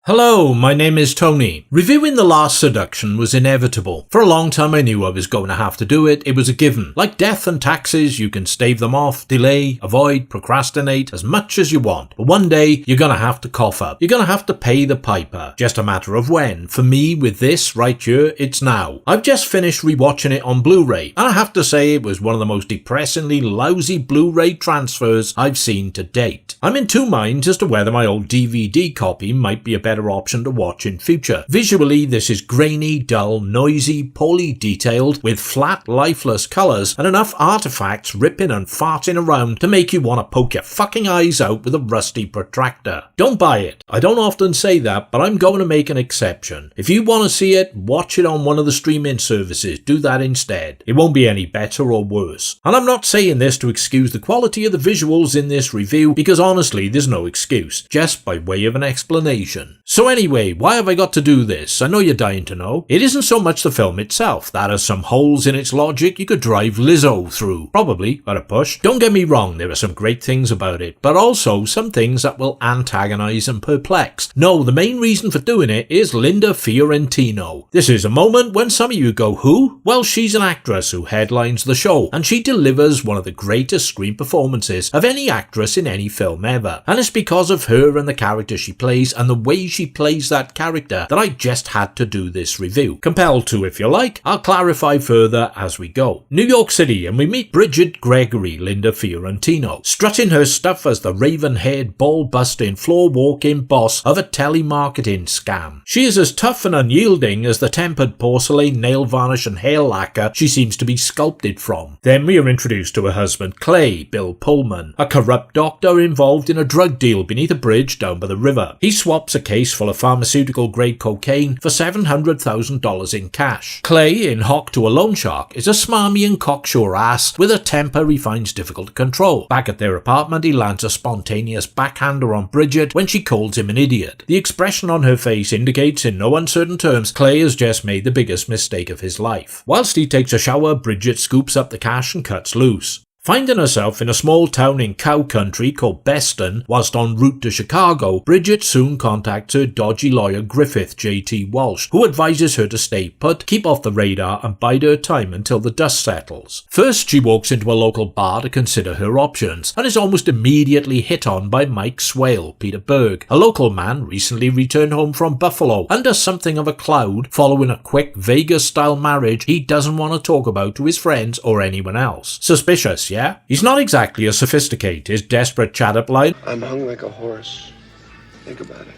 Hello, my name is Tony. Reviewing The Last Seduction was inevitable. For a long time I knew I was going to have to do it. It was a given. Like death and taxes, you can stave them off, delay, avoid, procrastinate as much as you want. But one day, you're going to have to cough up. You're going to have to pay the piper. Just a matter of when. For me, with this right here, it's now. I've just finished rewatching it on Blu-ray, and I have to say it was one of the most depressingly lousy Blu-ray transfers I've seen to date. I'm in two minds as to whether my old DVD copy might be a better option to watch in future. Visually, this is grainy, dull, noisy, poorly detailed, with flat, lifeless colours and enough artifacts ripping and farting around to make you want to poke your fucking eyes out with a rusty protractor. Don't buy it. I don't often say that, but I'm going to make an exception. If you want to see it, watch it on one of the streaming services. Do that instead. It won't be any better or worse. And I'm not saying this to excuse the quality of the visuals in this review, because honestly, there's no excuse, just by way of an explanation. So anyway, why have I got to do this? I know you're dying to know. It isn't so much the film itself. That has some holes in its logic you could drive Lizzo through. Probably, at a push. Don't get me wrong, there are some great things about it, but also some things that will antagonize and perplex. No, the main reason for doing it is Linda Fiorentino. This is a moment when some of you go, who? Well, she's an actress who headlines the show, and she delivers one of the greatest screen performances of any actress in any film ever. And it's because of her and the character she plays and the way she plays that character that I just had to do this review. Compelled to, if you like. I'll clarify further as we go. New York City, and we meet Bridget Gregory, Linda Fiorentino, strutting her stuff as the raven-haired, ball-busting, floor-walking boss of a telemarketing scam. She is as tough and unyielding as the tempered porcelain, nail varnish and hair lacquer she seems to be sculpted from. Then we are introduced to her husband Clay, Bill Pullman, a corrupt doctor involved in a drug deal beneath a bridge down by the river. He swaps a case full of pharmaceutical-grade cocaine for $700,000 in cash. Clay, in hock to a loan shark, is a smarmy and cocksure ass with a temper he finds difficult to control. Back at their apartment, he lands a spontaneous backhander on Bridget when she calls him an idiot. The expression on her face indicates in no uncertain terms Clay has just made the biggest mistake of his life. Whilst he takes a shower, Bridget scoops up the cash and cuts loose. Finding herself in a small town in cow country called Beston, whilst en route to Chicago, Bridget soon contacts her dodgy lawyer Griffith J.T. Walsh, who advises her to stay put, keep off the radar and bide her time until the dust settles. First, she walks into a local bar to consider her options, and is almost immediately hit on by Mike Swale, Peter Berg, a local man recently returned home from Buffalo, under something of a cloud, following a quick Vegas-style marriage he doesn't want to talk about to his friends or anyone else. Suspicious, yeah? He's not exactly as sophisticated. His desperate chat-up line, I'm hung like a horse. Think about it.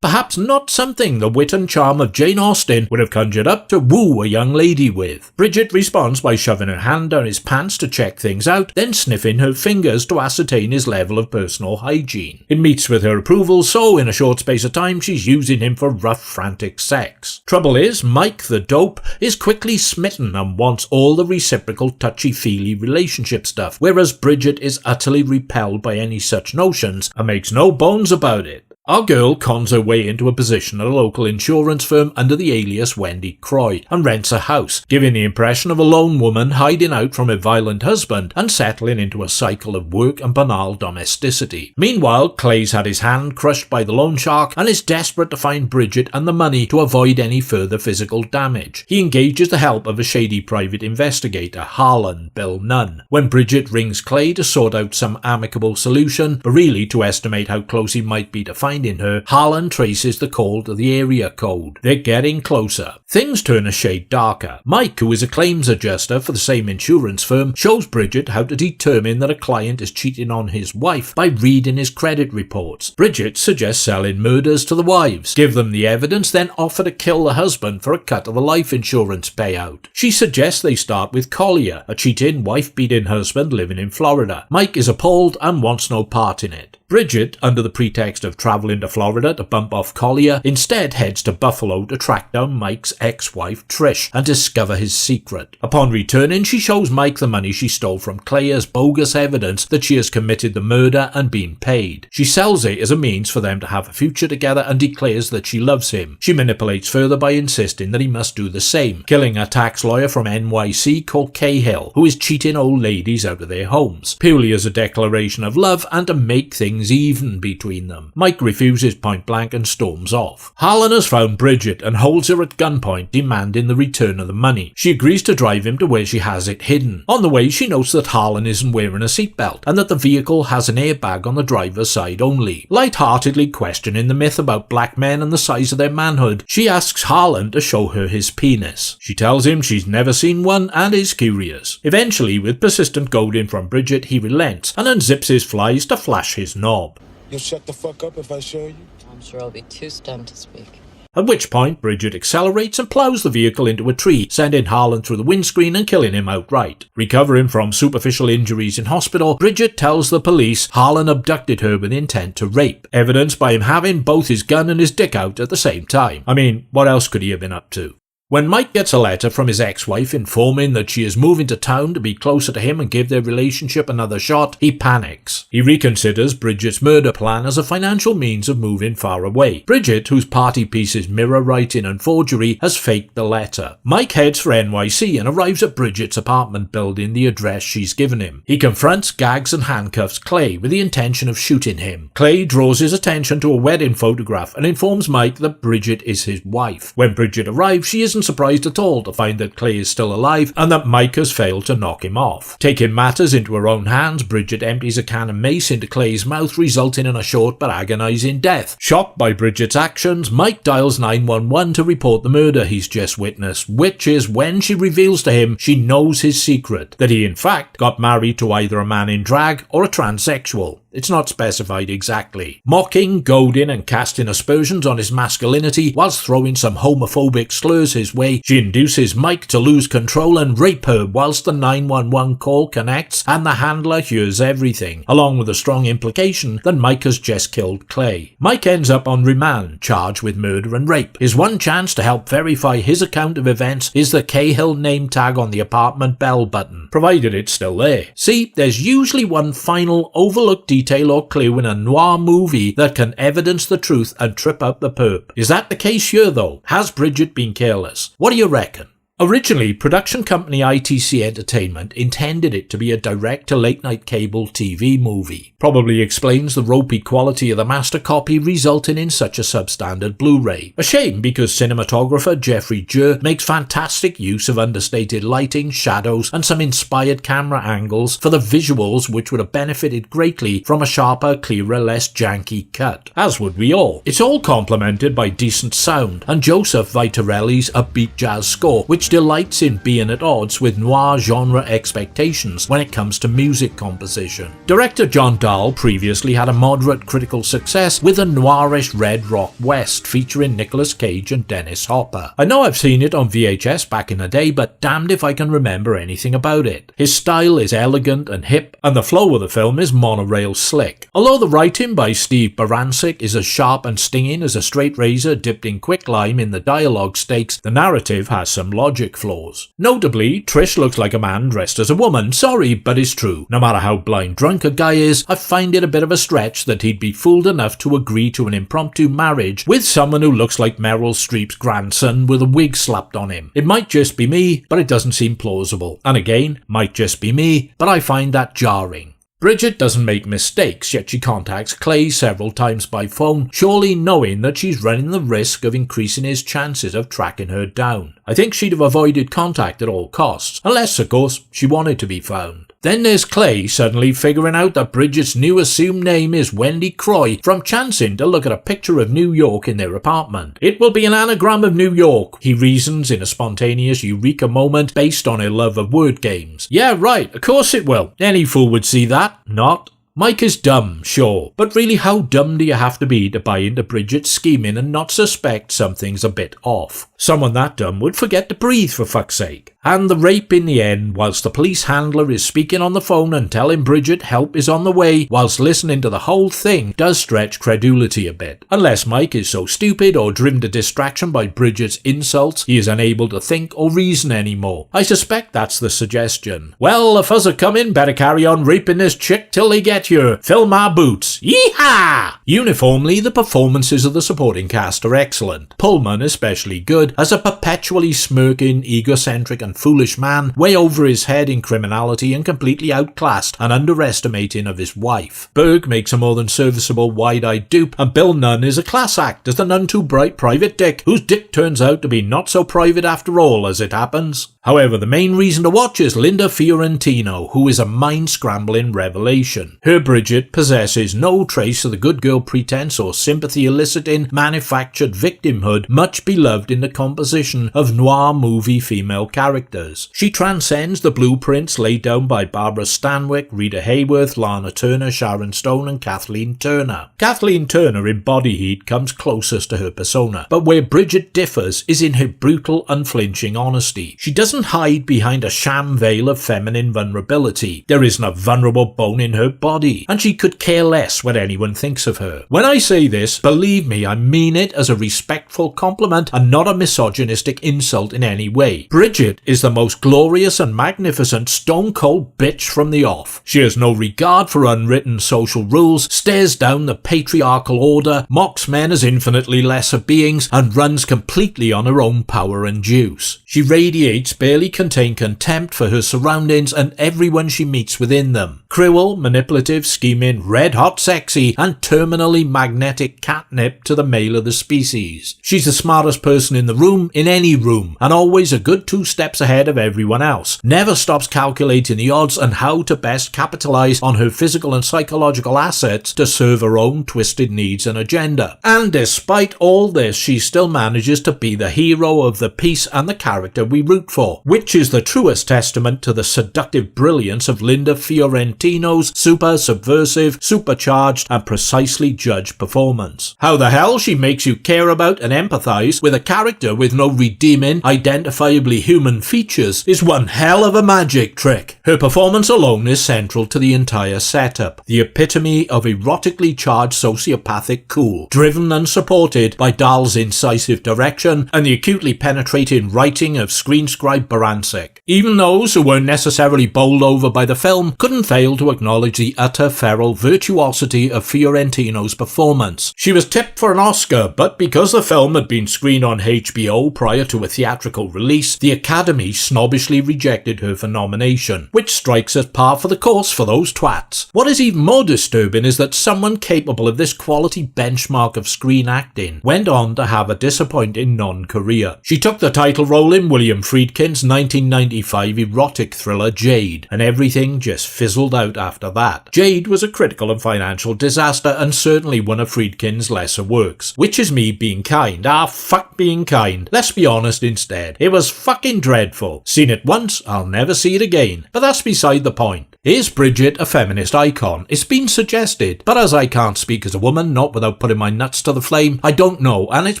Perhaps not something the wit and charm of Jane Austen would have conjured up to woo a young lady with. Bridget responds by shoving her hand down his pants to check things out, then sniffing her fingers to ascertain his level of personal hygiene. It meets with her approval, so in a short space of time she's using him for rough, frantic sex. Trouble is, Mike the dope is quickly smitten and wants all the reciprocal touchy-feely relationship stuff, whereas Bridget is utterly repelled by any such notions and makes no bones about it. Our girl cons her way into a position at a local insurance firm under the alias Wendy Croy and rents a house, giving the impression of a lone woman hiding out from her violent husband and settling into a cycle of work and banal domesticity. Meanwhile, Clay's had his hand crushed by the loan shark and is desperate to find Bridget and the money to avoid any further physical damage. He engages the help of a shady private investigator, Harlan Bill Nunn, when Bridget rings Clay to sort out some amicable solution, but really to estimate how close he might be to finding her, Harlan traces the call to the area code. They're getting closer. Things turn a shade darker. Mike, who is a claims adjuster for the same insurance firm, shows Bridget how to determine that a client is cheating on his wife by reading his credit reports. Bridget suggests selling murders to the wives, give them the evidence, then offer to kill the husband for a cut of the life insurance payout. She suggests they start with Collier, a cheating, wife-beating husband living in Florida. Mike is appalled and wants no part in it. Bridget, under the pretext of travelling to Florida to bump off Collier, instead heads to Buffalo to track down Mike's ex-wife Trish and discover his secret. Upon returning, she shows Mike the money she stole from Clay as bogus evidence that she has committed the murder and been paid. She sells it as a means for them to have a future together and declares that she loves him. She manipulates further by insisting that he must do the same, killing a tax lawyer from NYC called Cahill, who is cheating old ladies out of their homes, purely as a declaration of love and to make things things even between them. Mike refuses point blank and storms off. Harlan has found Bridget and holds her at gunpoint, demanding the return of the money. She agrees to drive him to where she has it hidden. On the way, she notes that Harlan isn't wearing a seatbelt and that the vehicle has an airbag on the driver's side only. Light-heartedly questioning the myth about black men and the size of their manhood, she asks Harlan to show her his penis. She tells him she's never seen one and is curious. Eventually, with persistent goading from Bridget, he relents and unzips his flies to flash his knob. You'll shut the fuck up if I show you? I'm sure I'll be too stunned to speak. At which point, Bridget accelerates and plows the vehicle into a tree, sending Harlan through the windscreen and killing him outright. Recovering from superficial injuries in hospital, Bridget tells the police Harlan abducted her with intent to rape, evidenced by him having both his gun and his dick out at the same time. I mean, what else could he have been up to? When Mike gets a letter from his ex-wife informing that she is moving to town to be closer to him and give their relationship another shot, he panics. He reconsiders Bridget's murder plan as a financial means of moving far away. Bridget, whose party piece is mirror writing and forgery, has faked the letter. Mike heads for NYC and arrives at Bridget's apartment building the address she's given him. He confronts, gags and handcuffs Clay with the intention of shooting him. Clay draws his attention to a wedding photograph and informs Mike that Bridget is his wife. When Bridget arrives, she isn't surprised at all to find that Clay is still alive and that Mike has failed to knock him off. Taking matters into her own hands, Bridget empties a can of mace into Clay's mouth, resulting in a short but agonizing death. Shocked by Bridget's actions, Mike dials 911 to report the murder he's just witnessed, which is when she reveals to him she knows his secret, that he in fact got married to either a man in drag or a transsexual. It's not specified exactly. Mocking, goading and casting aspersions on his masculinity whilst throwing some homophobic slurs his way, she induces Mike to lose control and rape her whilst the 911 call connects and the handler hears everything, along with a strong implication that Mike has just killed Clay. Mike ends up on remand, charged with murder and rape. His one chance to help verify his account of events is the Cahill name tag on the apartment bell button, provided it's still there. See, there's usually one final overlooked detail or clue in a noir movie that can evidence the truth and trip up the perp. Is that the case here though? Has Bridget been careless? What do you reckon? Originally, production company ITC Entertainment intended it to be a direct-to-late-night cable TV movie. Probably explains the ropey quality of the master copy resulting in such a substandard Blu-ray. A shame because cinematographer Jeffrey Jur makes fantastic use of understated lighting, shadows and some inspired camera angles for the visuals which would have benefited greatly from a sharper, clearer, less janky cut. As would we all. It's all complemented by decent sound and Joseph Vitarelli's upbeat jazz score, which delights in being at odds with noir genre expectations when it comes to music composition. Director John Dahl previously had a moderate critical success with a noirish Red Rock West featuring Nicolas Cage and Dennis Hopper. I know I've seen it on VHS back in the day, but damned if I can remember anything about it. His style is elegant and hip, and the flow of the film is monorail slick. Although the writing by Steve Barancic is as sharp and stinging as a straight razor dipped in quicklime in the dialogue stakes, the narrative has some logic flaws. Notably, Trish looks like a man dressed as a woman. Sorry, but it's true. No matter how blind drunk a guy is, I find it a bit of a stretch that he'd be fooled enough to agree to an impromptu marriage with someone who looks like Meryl Streep's grandson with a wig slapped on him. It might just be me, but it doesn't seem plausible. And again, might just be me, but I find that jarring. Bridget doesn't make mistakes, yet she contacts Clay several times by phone, surely knowing that she's running the risk of increasing his chances of tracking her down. I think she'd have avoided contact at all costs, unless, of course, she wanted to be found. Then there's Clay suddenly figuring out that Bridget's new assumed name is Wendy Croy from chancing to look at a picture of New York in their apartment. It will be an anagram of New York, he reasons in a spontaneous eureka moment based on her love of word games. Yeah, right, of course it will. Any fool would see that. Not. Mike is dumb, sure, but really how dumb do you have to be to buy into Bridget's scheming and not suspect something's a bit off? Someone that dumb would forget to breathe, for fuck's sake. And the rape in the end, whilst the police handler is speaking on the phone and telling Bridget help is on the way, whilst listening to the whole thing, does stretch credulity a bit. Unless Mike is so stupid or driven to distraction by Bridget's insults, he is unable to think or reason anymore. I suspect that's the suggestion. Well, the fuzz are coming, better carry on raping this chick till they get here. Fill my boots. Yeehaw! Uniformly, the performances of the supporting cast are excellent. Pullman especially good, as a perpetually smirking, egocentric and and foolish man, way over his head in criminality and completely outclassed and underestimating of his wife. Berg makes a more than serviceable wide-eyed dupe, and Bill Nunn is a class act as the none too bright private dick, whose dick turns out to be not so private after all, as it happens. However, the main reason to watch is Linda Fiorentino, who is a mind-scrambling revelation. Her Bridget possesses no trace of the good girl pretense or sympathy-eliciting manufactured victimhood much beloved in the composition of noir movie female characters. She transcends the blueprints laid down by Barbara Stanwyck, Rita Hayworth, Lana Turner, Sharon Stone and Kathleen Turner. Kathleen Turner in Body Heat comes closest to her persona, but where Bridget differs is in her brutal, unflinching honesty. She doesn't hide behind a sham veil of feminine vulnerability. There isn't a vulnerable bone in her body, and she could care less what anyone thinks of her. When I say this, believe me, I mean it as a respectful compliment and not a misogynistic insult in any way. Bridget is the most glorious and magnificent stone-cold bitch from the off. She has no regard for unwritten social rules, stares down the patriarchal order, mocks men as infinitely lesser beings, and runs completely on her own power and juice. She radiates barely contained contempt for her surroundings and everyone she meets within them. Cruel, manipulative, scheming, red-hot sexy, and terminally magnetic catnip to the male of the species. She's the smartest person in the room, in any room, and always a good 2 steps ahead of everyone else. Never stops calculating the odds and how to best capitalize on her physical and psychological assets to serve her own twisted needs and agenda. And despite all this, she still manages to be the hero of the piece and the character we root for, which is the truest testament to the seductive brilliance of Linda Fiorentino's super subversive, supercharged, and precisely judged performance. How the hell she makes you care about and empathize with a character with no redeeming, identifiably human features is one hell of a magic trick. Her performance alone is central to the entire setup, the epitome of erotically charged sociopathic cool, driven and supported by Dahl's incisive direction and the acutely penetrating writing of screen scribe Barancik. Even those who weren't necessarily bowled over by the film couldn't fail to acknowledge the utter feral virtuosity of Fiorentino's performance. She was tipped for an Oscar, but because the film had been screened on HBO prior to a theatrical release, the Academy snobbishly rejected her for nomination, which strikes as par for the course for those twats. What is even more disturbing is that someone capable of this quality benchmark of screen acting went on to have a disappointing non-career. She took the title role in William Friedkin's 1995 erotic thriller Jade, and everything just fizzled out after that. Jade was a critical and financial disaster and certainly one of Friedkin's lesser works, which is me being kind. Fuck being kind. Let's be honest instead. It was fucking dreadful. Seen it once, I'll never see it again. But that's beside the point. Is Bridget a feminist icon? It's been suggested, but as I can't speak as a woman, not without putting my nuts to the flame, I don't know, and it's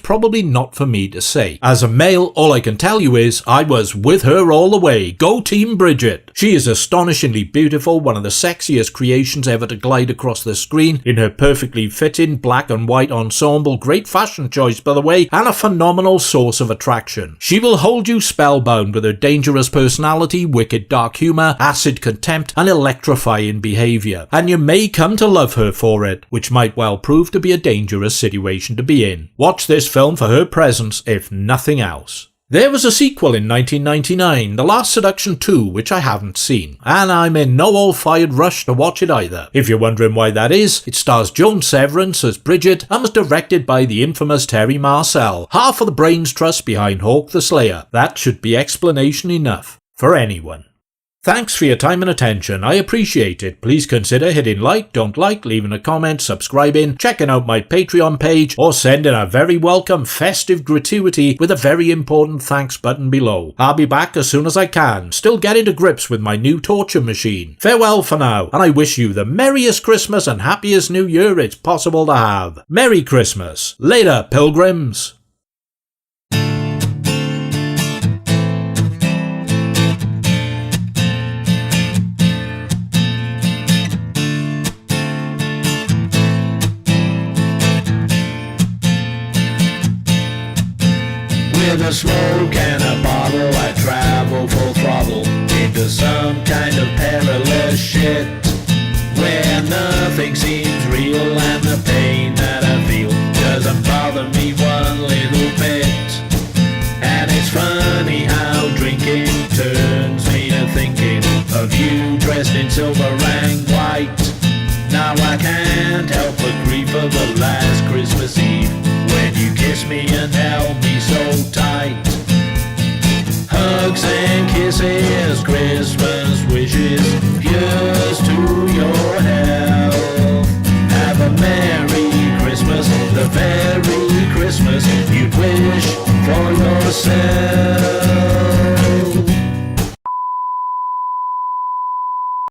probably not for me to say. As a male, all I can tell you is, I was with her all the way. Go Team Bridget! She is astonishingly beautiful, one of the sexiest creations ever to glide across the screen, in her perfectly fitting black and white ensemble, great fashion choice by the way, and a phenomenal source of attraction. She will hold you spellbound with her dangerous personality, wicked dark humour, acid contempt, and electrifying behaviour, and you may come to love her for it, which might well prove to be a dangerous situation to be in. Watch this film for her presence, if nothing else. There was a sequel in 1999, The Last Seduction 2, which I haven't seen, and I'm in no all-fired rush to watch it either. If you're wondering why that is, it stars Joan Severance as Bridget and was directed by the infamous Terry Marcel, half of the brains trust behind Hawk the Slayer. That should be explanation enough for anyone. Thanks for your time and attention, I appreciate it. Please consider hitting like, don't like, leaving a comment, subscribing, checking out my Patreon page, or sending a very welcome festive gratuity with a very important thanks button below. I'll be back as soon as I can, still getting to grips with my new torture machine. Farewell for now, and I wish you the merriest Christmas and happiest New Year it's possible to have. Merry Christmas. Later, pilgrims. With a smoke and a bottle, I travel full throttle into some kind of perilous shit, where nothing seems real and the pain that I feel doesn't bother me one little bit. And it's funny how drinking turns can't help but grieve for the last Christmas Eve, when you kiss me and held me so tight. Hugs and kisses, Christmas wishes, here's to your health. Have a Merry Christmas, the very Christmas you'd wish for yourself.